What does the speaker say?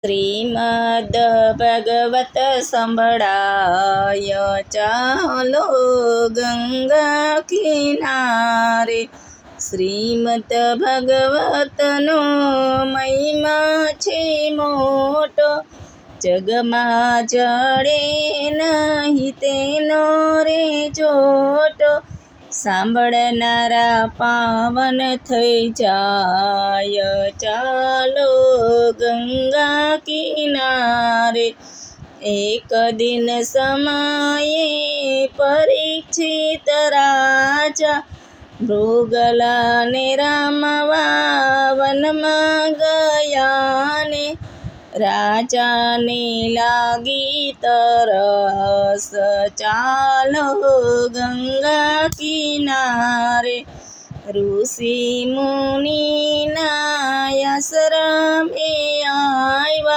શ્રીમદ ભગવત સંભળાય ચાલો ગંગા કિનારે। શ્રીમદ ભગવતનો મહિમા છે મોટો, જગમાં જડે નહીં તેનો રે જોટો। સાંભળનારા પાવન થઈ જાય, ચાલો ગંગા કિનારે। એક દિન સમયે પરીક્ષિત રાજા મૃગલાને રમવા વનમાં ગયા ને। રાજાને લાગી તરસ, ચાલો ગંગા કિનારે। ઋષિ મુનિના આશ્રમે આવ્યા,